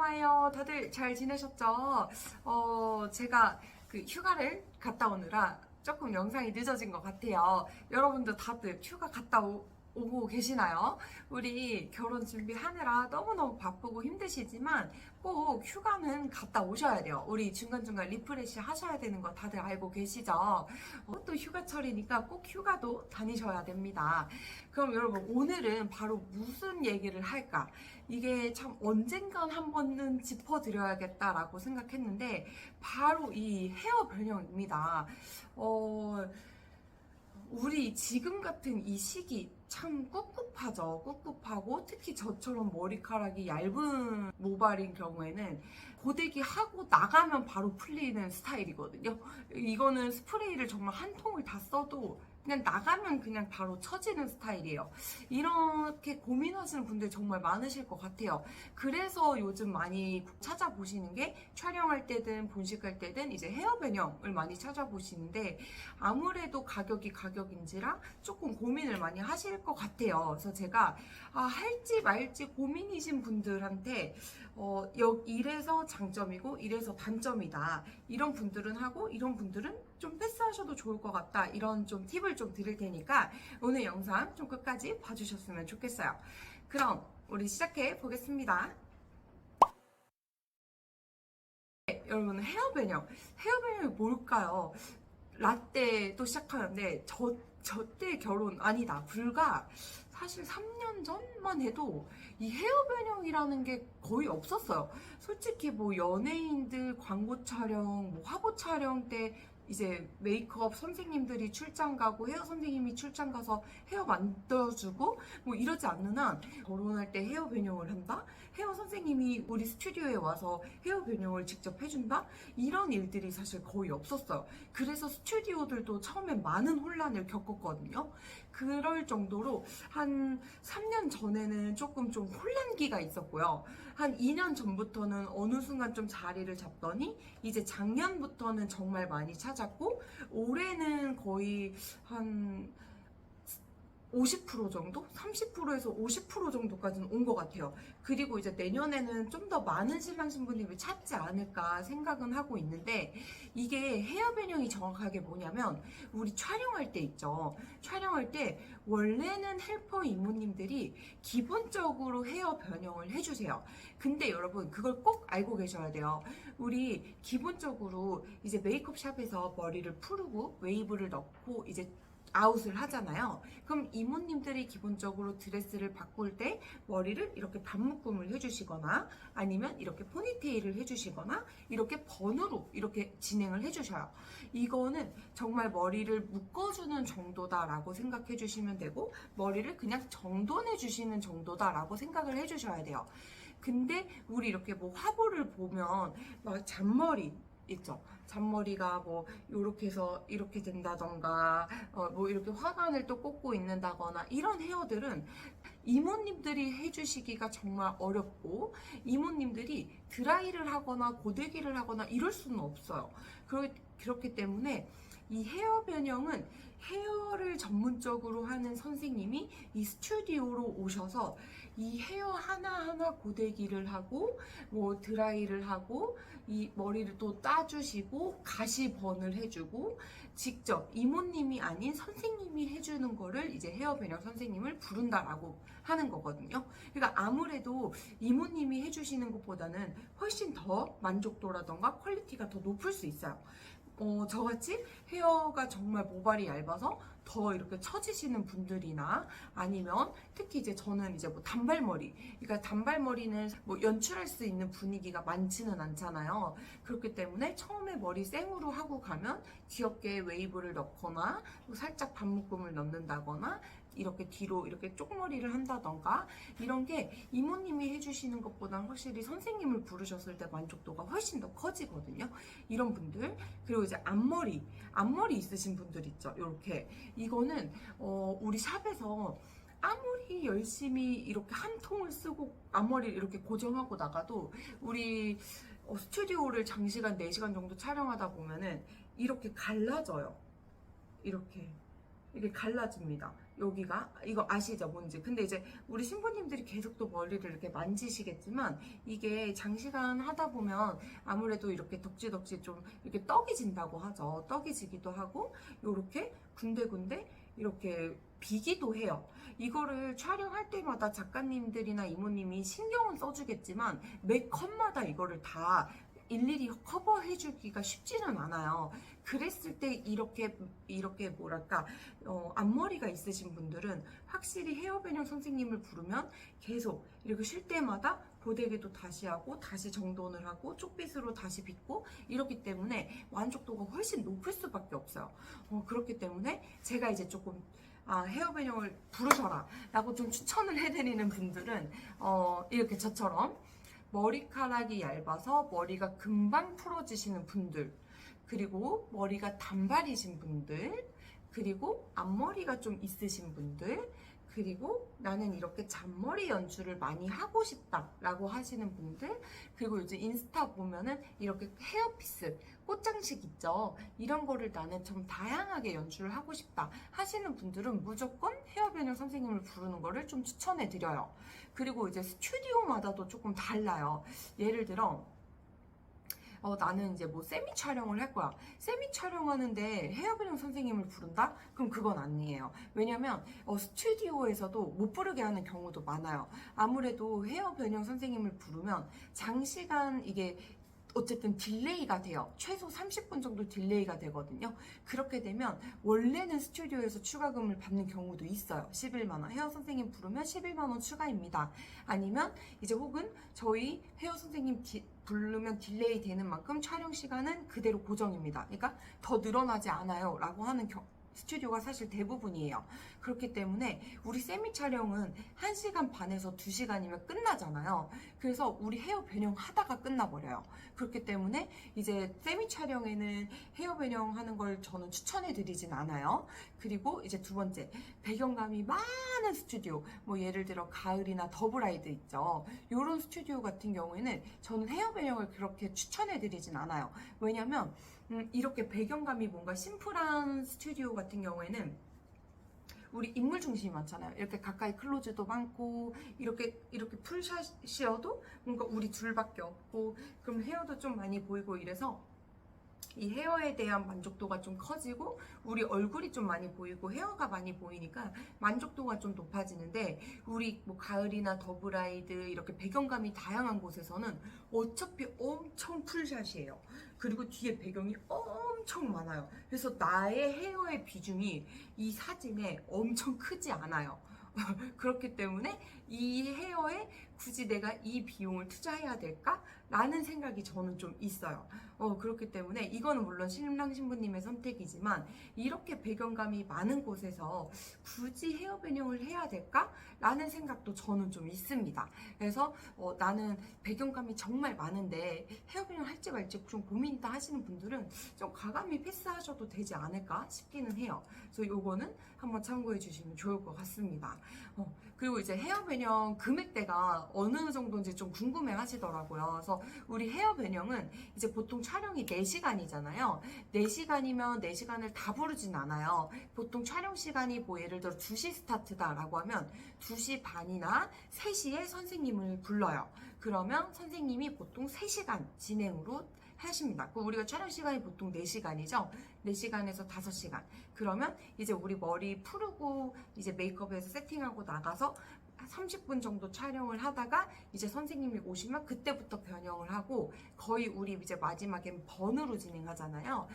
좋아요. 다들 잘 지내셨죠? 제가 그 휴가를 갔다 오느라 조금 영상이 늦어진 것 같아요. 여러분들 다들 휴가 갔다 오고 계시나요? 우리 결혼 준비하느라 너무너무 바쁘고 힘드시지만 꼭 휴가는 갔다 오셔야 돼요. 우리 중간중간 리프레시 하셔야 되는 거 다들 알고 계시죠? 또 휴가철이니까 꼭 휴가도 다니셔야 됩니다. 그럼 여러분, 오늘은 바로 무슨 얘기를 할까? 이게 참 언젠간 한 번은 짚어드려야겠다라고 생각했는데 바로 이 헤어 변형입니다. 우리 지금 같은 이 시기 참 꿉꿉하죠. 꿉꿉하고 특히 저처럼 머리카락이 얇은 모발인 경우에는 고데기 하고 나가면 바로 풀리는 스타일이거든요. 이거는 스프레이를 정말 한 통을 다 써도 그냥 나가면 그냥 바로 처지는 스타일이에요. 이렇게 고민하시는 분들 정말 많으실 것 같아요. 그래서 요즘 많이 찾아보시는 게 촬영할 때든 본식할 때든 이제 헤어 변형을 많이 찾아보시는데 아무래도 가격이 가격인지라 조금 고민을 많이 하실 것 같아요. 그래서 제가 할지 말지 고민이신 분들한테 이래서 장점이고 이래서 단점이다. 이런 분들은 하고 이런 분들은 좀 패스하셔도 좋을 것 같다. 이런 좀 팁을 좀 드릴 테니까 오늘 영상 좀 끝까지 봐주셨으면 좋겠어요. 그럼 우리 시작해 보겠습니다. 네, 여러분, 헤어 변형이 뭘까요? 라떼도 시작하는데 저 때 결혼 아니다, 불과 사실 3년 전만 해도 이 헤어 변형이라는 게 거의 없었어요. 솔직히 뭐 연예인들 광고 촬영, 뭐 화보 촬영 때 이제 메이크업 선생님들이 출장 가고 헤어 선생님이 출장 가서 헤어 만들어주고 뭐 이러지 않는 한 결혼할 때 헤어 변형을 한다? 헤어 선생님이 우리 스튜디오에 와서 헤어 변형을 직접 해준다? 이런 일들이 사실 거의 없었어요. 그래서 스튜디오들도 처음에 많은 혼란을 겪었거든요. 그럴 정도로 한 3년 전에는 조금 좀 혼란기가 있었고요. 한 2년 전부터는 어느 순간 좀 자리를 잡더니 이제 작년부터는 정말 많이 찾았고 올해는 거의 한 50% 정도? 30%에서 50% 정도까지는 온 것 같아요. 그리고 이제 내년에는 좀 더 많은 신랑 신부님을 찾지 않을까 생각은 하고 있는데 이게 헤어 변형이 정확하게 뭐냐면 우리 촬영할 때 있죠. 촬영할 때 원래는 헬퍼 이모님들이 기본적으로 헤어 변형을 해주세요. 근데 여러분 그걸 꼭 알고 계셔야 돼요. 우리 기본적으로 이제 메이크업 샵에서 머리를 푸르고 웨이브를 넣고 이제 아웃을 하잖아요. 그럼 이모님들이 기본적으로 드레스를 바꿀 때 머리를 이렇게 반묶음을 해주시거나 아니면 이렇게 포니테일을 해주시거나 이렇게 번으로 이렇게 진행을 해주셔요. 이거는 정말 머리를 묶어주는 정도다라고 생각해 주시면 되고 머리를 그냥 정돈해 주시는 정도다라고 생각을 해주셔야 돼요. 근데 우리 이렇게 뭐 화보를 보면 막 잔머리 있죠. 잔머리가 뭐 요렇게 해서 이렇게 된다던가 뭐 이렇게 화관을 또 꽂고 있는다거나 이런 헤어들은 이모님들이 해주시기가 정말 어렵고 이모님들이 드라이를 하거나 고데기를 하거나 이럴 수는 없어요. 그렇기 때문에 이 헤어 변형은 헤어를 전문적으로 하는 선생님이 이 스튜디오로 오셔서 이 헤어 하나하나 고데기를 하고 뭐 드라이를 하고 이 머리를 또 따주시고 가시번을 해주고 직접 이모님이 아닌 선생님이 해주는 거를 이제 헤어 변형 선생님을 부른다라고 하는 거거든요. 그러니까 아무래도 이모님이 해주시는 것보다는 훨씬 더 만족도라던가 퀄리티가 더 높을 수 있어요. 저같이 헤어가 정말 모발이 얇아서 더 이렇게 처지시는 분들이나 아니면 특히 이제 저는 이제 뭐 단발머리, 그러니까 단발머리는 뭐 연출할 수 있는 분위기가 많지는 않잖아요. 그렇기 때문에 처음에 머리 생으로 하고 가면 귀엽게 웨이브를 넣거나 살짝 반묶음을 넣는다거나 이렇게 뒤로 이렇게 쪽머리를 한다던가 이런 게 이모님이 해주시는 것보다는 확실히 선생님을 부르셨을 때 만족도가 훨씬 더 커지거든요. 이런 분들. 그리고 이제 앞머리 있으신 분들 있죠. 이렇게 이거는 우리 샵에서 아무리 열심히 이렇게 한 통을 쓰고 앞머리를 이렇게 고정하고 나가도 우리 스튜디오를 장시간 4시간 정도 촬영하다 보면은 이렇게 갈라져요. 이렇게 갈라집니다. 여기가 이거 아시죠 뭔지. 근데 이제 우리 신부님들이 계속 또 머리를 이렇게 만지시겠지만 이게 장시간 하다 보면 아무래도 이렇게 덕지덕지 좀 이렇게 떡이 진다고 하죠. 떡이 지기도 하고 요렇게 군데군데 이렇게 비기도 해요. 이거를 촬영할 때마다 작가님들이나 이모님이 신경은 써주겠지만 매 컷마다 이거를 다 일일이 커버해주기가 쉽지는 않아요. 그랬을 때 이렇게 뭐랄까 앞머리가 있으신 분들은 확실히 헤어변형 선생님을 부르면 계속 이렇게 쉴 때마다 고데기도 다시 하고 다시 정돈을 하고 쪽빗으로 다시 빗고 이렇기 때문에 만족도가 훨씬 높을 수밖에 없어요. 그렇기 때문에 제가 이제 조금 헤어변형을 부르셔라 라고 좀 추천을 해드리는 분들은 이렇게 저처럼 머리카락이 얇아서 머리가 금방 풀어지시는 분들, 그리고 머리가 단발이신 분들, 그리고 앞머리가 좀 있으신 분들, 그리고 나는 이렇게 잔머리 연출을 많이 하고 싶다 라고 하시는 분들, 그리고 요즘 인스타 보면은 이렇게 헤어피스, 꽃장식 있죠. 이런 거를 나는 좀 다양하게 연출을 하고 싶다 하시는 분들은 무조건 헤어변형 선생님을 부르는 거를 좀 추천해 드려요. 그리고 이제 스튜디오마다도 조금 달라요. 예를 들어 나는 이제 뭐 세미 촬영을 할 거야. 세미 촬영하는데 헤어변형 선생님을 부른다? 그럼 그건 아니에요. 왜냐면 스튜디오에서도 못 부르게 하는 경우도 많아요. 아무래도 헤어변형 선생님을 부르면 장시간 이게 어쨌든 딜레이가 돼요. 최소 30분 정도 딜레이가 되거든요. 그렇게 되면 원래는 스튜디오에서 추가금을 받는 경우도 있어요. 11만원. 헤어 선생님 부르면 11만원 추가입니다. 아니면 이제 혹은 저희 헤어 선생님 부르면 딜레이 되는 만큼 촬영 시간은 그대로 고정입니다. 그러니까 더 늘어나지 않아요. 라고 하는 스튜디오가 사실 대부분이에요. 그렇기 때문에 우리 세미 촬영은 1시간 반에서 2시간이면 끝나잖아요. 그래서 우리 헤어 변형 하다가 끝나버려요. 그렇기 때문에 이제 세미 촬영에는 헤어 변형 하는 걸 저는 추천해 드리진 않아요. 그리고 이제 두 번째, 배경감이 많은 스튜디오, 뭐 예를 들어 가을이나 더블아이드 있죠. 이런 스튜디오 같은 경우에는 저는 헤어 변형을 그렇게 추천해 드리진 않아요. 왜냐면 이렇게 배경감이 뭔가 심플한 스튜디오 같은 경우에는 우리 인물 중심이 많잖아요. 이렇게 가까이 클로즈도 많고 이렇게 풀샷이어도 뭔가 우리 둘밖에 없고 그럼 헤어도 좀 많이 보이고 이래서 이 헤어에 대한 만족도가 좀 커지고 우리 얼굴이 좀 많이 보이고 헤어가 많이 보이니까 만족도가 좀 높아지는데 우리 뭐 가을이나 더블아이드 이렇게 배경감이 다양한 곳에서는 어차피 엄청 풀샷이에요. 그리고 뒤에 배경이 엄청 많아요. 그래서 나의 헤어의 비중이 이 사진에 엄청 크지 않아요. 그렇기 때문에 이 헤어에 굳이 내가 이 비용을 투자해야 될까? 라는 생각이 저는 좀 있어요. 그렇기 때문에 이거는 물론 신랑 신부님의 선택이지만 이렇게 배경감이 많은 곳에서 굳이 헤어 변형을 해야 될까? 라는 생각도 저는 좀 있습니다. 그래서 나는 배경감이 정말 많은데 헤어 변형 할지 말지 좀 고민이다 하시는 분들은 좀 과감히 패스하셔도 되지 않을까 싶기는 해요. 그래서 요거는 한번 참고해 주시면 좋을 것 같습니다. 그리고 이제 헤어 변형 금액대가 어느 정도인지 좀 궁금해 하시더라고요. 그래서 우리 헤어 변형은 이제 보통 촬영이 4시간이잖아요. 4시간이면 4시간을 다 부르진 않아요. 보통 촬영 시간이 뭐 예를 들어 2시 스타트다라고 하면 2시 반이나 3시에 선생님을 불러요. 그러면 선생님이 보통 3시간 진행으로 하십니다. 우리가 촬영 시간이 보통 4시간이죠. 4시간에서 5시간. 그러면 이제 우리 머리 풀고 이제 메이크업해서 세팅하고 나가서 30분 정도 촬영을 하다가 이제 선생님이 오시면 그때부터 변형을 하고 거의 우리 이제 마지막엔 번으로 진행하잖아요.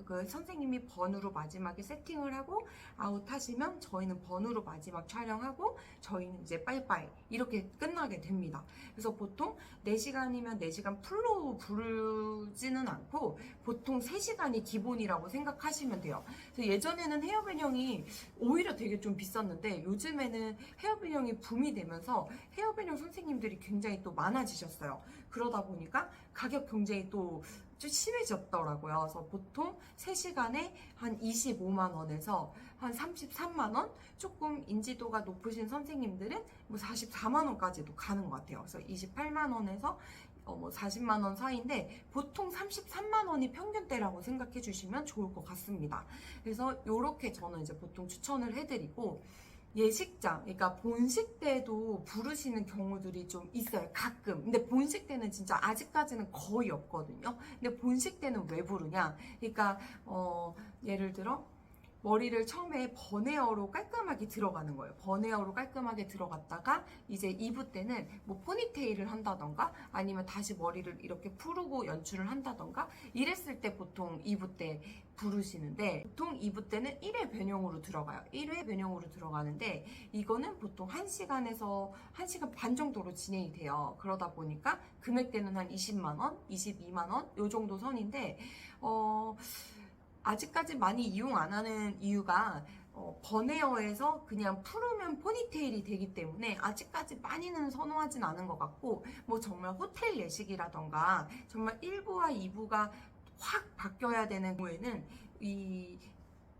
그 선생님이 번으로 마지막에 세팅을 하고 아웃하시면 저희는 번으로 마지막 촬영하고 저희는 이제 빠이빠이 이렇게 끝나게 됩니다. 그래서 보통 4시간이면 4시간 풀로 부르지는 않고 보통 3시간이 기본이라고 생각하시면 돼요. 그래서 예전에는 헤어 변형이 오히려 되게 좀 비쌌는데 요즘에는 헤어 변형이 붐이 되면서 헤어 변형 선생님들이 굉장히 또 많아지셨어요. 그러다 보니까 가격 경쟁이 또 좀 심해졌더라고요. 그래서 보통 3시간에 한 25만 원에서 한 33만 원? 조금 인지도가 높으신 선생님들은 뭐 44만 원까지도 가는 것 같아요. 그래서 28만 원에서 뭐 40만 원 사이인데 보통 33만 원이 평균대라고 생각해 주시면 좋을 것 같습니다. 그래서 이렇게 저는 이제 보통 추천을 해드리고, 예식장, 그러니까 본식 때도 부르시는 경우들이 좀 있어요, 가끔. 근데 본식 때는 진짜 아직까지는 거의 없거든요. 근데 본식 때는 왜 부르냐? 그러니까 예를 들어 머리를 처음에 버네어로 깔끔하게 들어가는 거예요. 버네어로 깔끔하게 들어갔다가 이제 2부 때는 뭐 포니테일을 한다던가 아니면 다시 머리를 이렇게 풀고 연출을 한다던가 이랬을 때 보통 2부 때 부르시는데, 보통 2부 때는 1회 변형으로 들어가요. 1회 변형으로 들어가는데 이거는 보통 1시간에서 1시간 반 정도로 진행이 돼요. 그러다 보니까 금액대는 한 20만 원, 22만 원 요 정도 선인데 아직까지 많이 이용 안 하는 이유가 버네어에서 그냥 풀으면 포니테일이 되기 때문에 아직까지 많이는 선호하진 않은 것 같고, 뭐 정말 호텔 예식이라던가 정말 1부와 2부가 확 바뀌어야 되는 경우에는 이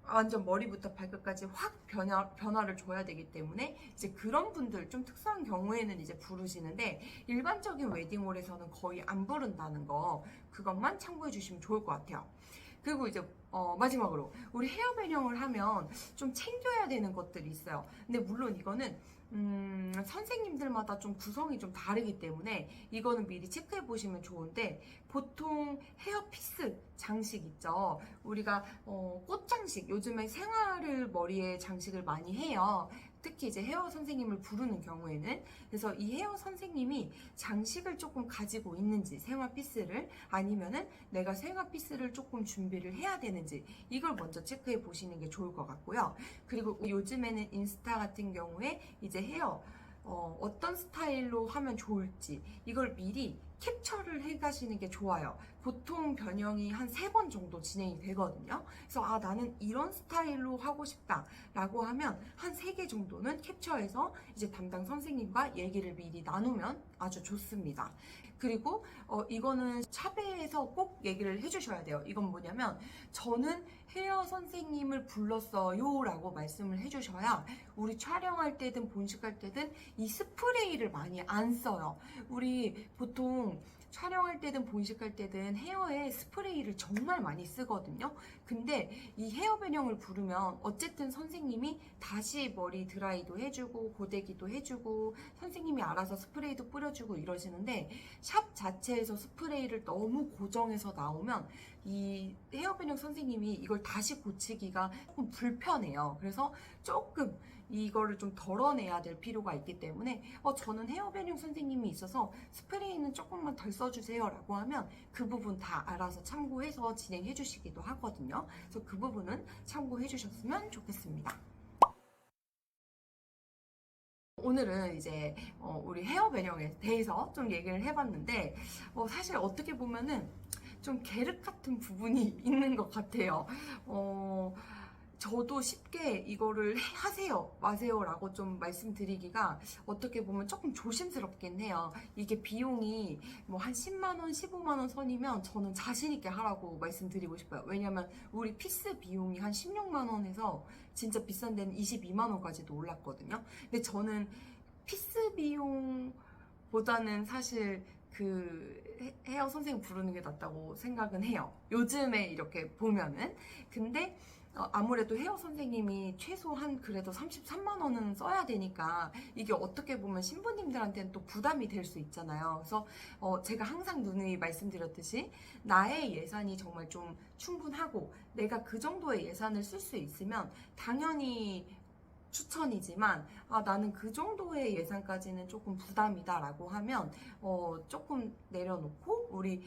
완전 머리부터 발끝까지 확 변화를 줘야 되기 때문에 이제 그런 분들, 좀 특수한 경우에는 이제 부르시는데, 일반적인 웨딩홀에서는 거의 안 부른다는 거, 그것만 참고해 주시면 좋을 것 같아요. 그리고 이제 마지막으로 우리 헤어 변형을 하면 좀 챙겨야 되는 것들이 있어요. 근데 물론 이거는 선생님들마다 좀 구성이 좀 다르기 때문에 이거는 미리 체크해 보시면 좋은데, 보통 헤어피스 장식 있죠. 우리가 꽃장식, 요즘에 생화를 머리에 장식을 많이 해요. 특히 이제 헤어 선생님을 부르는 경우에는. 그래서 이 헤어 선생님이 장식을 조금 가지고 있는지, 생화 피스를, 아니면은 내가 생화 피스를 조금 준비를 해야 되는지, 이걸 먼저 체크해 보시는 게 좋을 것 같고요. 그리고 요즘에는 인스타 같은 경우에 이제 헤어 어떤 스타일로 하면 좋을지 이걸 미리 캡처를 해 가시는 게 좋아요. 보통 변형이 한 3번 정도 진행이 되거든요. 그래서 나는 이런 스타일로 하고 싶다 라고 하면 한 3개 정도는 캡처해서 이제 담당 선생님과 얘기를 미리 나누면 아주 좋습니다. 그리고 이거는 샵에서 꼭 얘기를 해주셔야 돼요. 이건 뭐냐면, 저는 헤어 선생님을 불렀어요 라고 말씀을 해주셔야 우리 촬영할 때든 본식할 때든 이 스프레이를 많이 안 써요. 우리 보통 촬영할 때든 본식할 때든 헤어에 스프레이를 정말 많이 쓰거든요. 근데 이 헤어 변형을 부르면 어쨌든 선생님이 다시 머리 드라이도 해주고 고데기도 해주고 선생님이 알아서 스프레이도 뿌려주고 이러시는데, 샵 자체에서 스프레이를 너무 고정해서 나오면 이 헤어 변형 선생님이 이걸 다시 고치기가 조금 불편해요. 그래서 조금 이거를 좀 덜어내야 될 필요가 있기 때문에 저는 헤어 변형 선생님이 있어서 스프레이는 조금만 덜 써주세요 라고 하면 그 부분 다 알아서 참고해서 진행해 주시기도 하거든요. 그래서 그 부분은 참고해 주셨으면 좋겠습니다. 오늘은 이제 우리 헤어 변형에 대해서 좀 얘기를 해봤는데, 사실 어떻게 보면은 좀 계륵 같은 부분이 있는 것 같아요. 저도 쉽게 이거를 하세요 마세요 라고 좀 말씀드리기가 어떻게 보면 조금 조심스럽긴 해요. 이게 비용이 뭐 한 10만원 15만원 선이면 저는 자신있게 하라고 말씀드리고 싶어요. 왜냐면 우리 피스 비용이 한 16만원에서 진짜 비싼 데는 22만원까지도 올랐거든요. 근데 저는 피스 비용보다는 사실 그 헤어 선생님 부르는 게 낫다고 생각은 해요, 요즘에 이렇게 보면은. 근데 아무래도 헤어 선생님이 최소한 그래도 33만 원은 써야 되니까 이게 어떻게 보면 신부님들한테는 또 부담이 될 수 있잖아요. 그래서 제가 항상 누누이 말씀드렸듯이 나의 예산이 정말 좀 충분하고 내가 그 정도의 예산을 쓸 수 있으면 당연히 추천이지만, 나는 그 정도의 예산까지는 조금 부담이다 라고 하면 조금 내려놓고 우리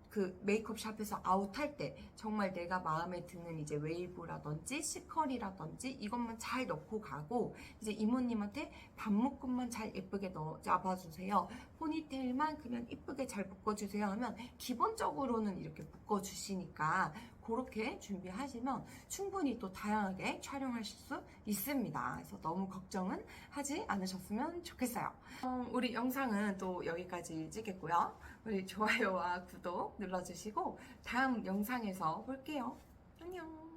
그 메이크업 샵에서 아웃할 때 정말 내가 마음에 드는 이제 웨이브라든지 시컬이라든지 이것만 잘 넣고 가고, 이제 이모님한테 반묶음만 잘 예쁘게 잡아주세요, 포니테일만 그냥 예쁘게 잘 묶어주세요 하면 기본적으로는 이렇게 묶어주시니까 그렇게 준비하시면 충분히 또 다양하게 촬영하실 수 있습니다. 그래서 너무 걱정은 하지 않으셨으면 좋겠어요. 우리 영상은 또 여기까지 찍겠고요. 우리 좋아요와 구독 눌러주시고 다음 영상에서 볼게요. 안녕.